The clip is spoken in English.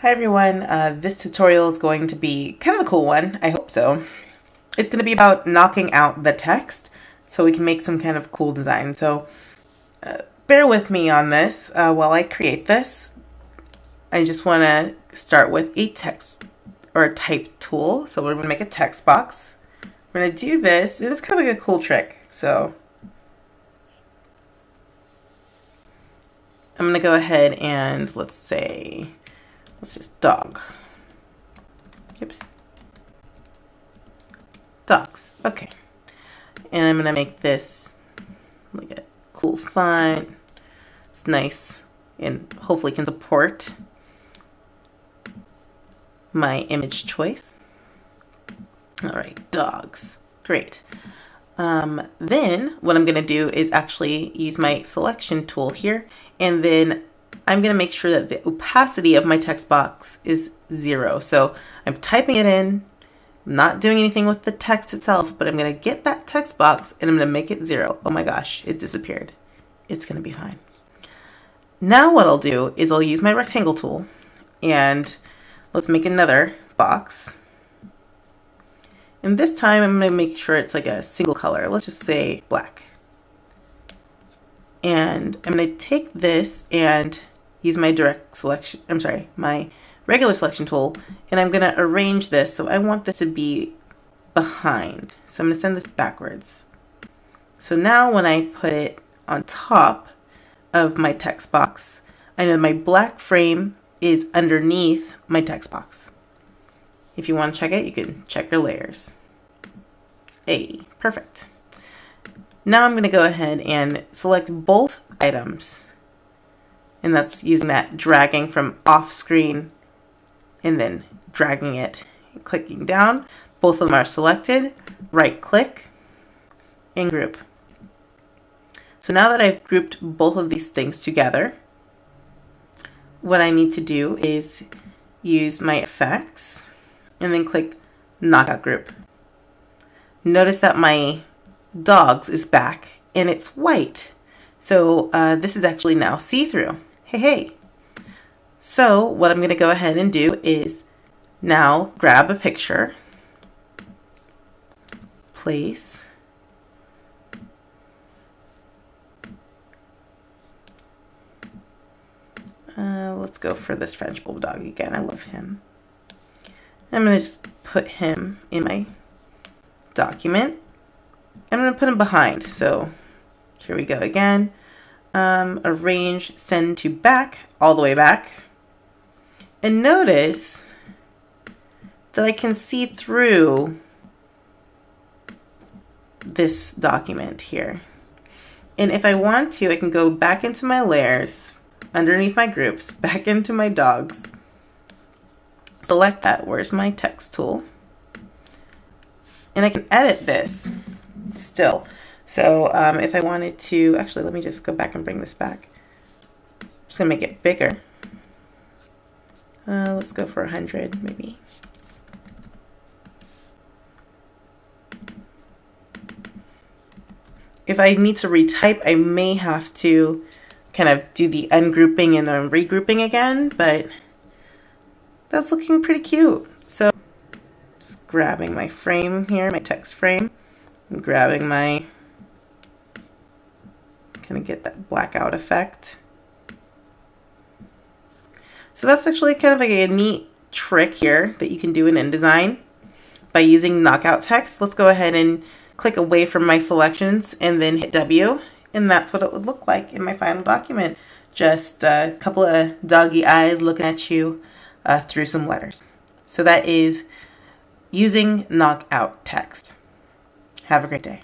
Hi everyone, this tutorial is going to be kind of a cool one, I hope so. It's going to be about knocking out the text so we can make some kind of cool design. So bear with me on this while I create this. I just want to start with a text or a type tool. So we're going to make a text box. We're going to do this. It is kind of like a cool trick. So I'm going to go ahead and let's just dog. Oops. Dogs. Okay. And I'm going to make this like a cool font. It's nice and hopefully can support my image choice. All right, dogs. Great. Then what I'm going to do is actually use my selection tool here, and then I'm going to make sure that the opacity of my text box is 0. So I'm typing it in, I'm not doing anything with the text itself, but I'm going to get that text box and I'm going to make it 0. Oh my gosh, it disappeared. It's going to be fine. Now what I'll do is I'll use my rectangle tool and let's make another box. And this time I'm going to make sure it's like a single color. Let's just say black. And I'm going to take this and use my my regular selection tool, and I'm going to arrange this. So I want this to be behind. So I'm going to send this backwards. So now when I put it on top of my text box, I know my black frame is underneath my text box. If you want to check it, you can check your layers. Hey, perfect. Now I'm going to go ahead and select both items. And that's using that dragging from off screen and then dragging it and clicking down. Both of them are selected. Right click and group. So now that I've grouped both of these things together, what I need to do is use my effects and then click knockout group. Notice that my dogs is back and it's white. So this is actually now see-through. Hey. So what I'm going to go ahead and do is now grab a picture, place, let's go for this French Bulldog again. I love him. I'm going to just put him in my document. I'm going to put him behind. So here we go again. Arrange, send to back, all the way back. And notice that I can see through this document here. And if I want to, I can go back into my layers, underneath my groups, back into my dogs. Select that. Where's my text tool? And I can edit this still. So if I wanted to, actually, let me just go back and bring this back. I'm just gonna make it bigger. Let's go for 100 maybe. If I need to retype, I may have to kind of do the ungrouping and then regrouping again, but that's looking pretty cute. So just grabbing my frame here, my text frame, and grabbing my, kind of get that blackout effect. So that's actually kind of like a neat trick here that you can do in InDesign by using knockout text. Let's go ahead and click away from my selections and then hit W. And that's what it would look like in my final document. Just a couple of doggy eyes looking at you through some letters. So that is using knockout text. Have a great day.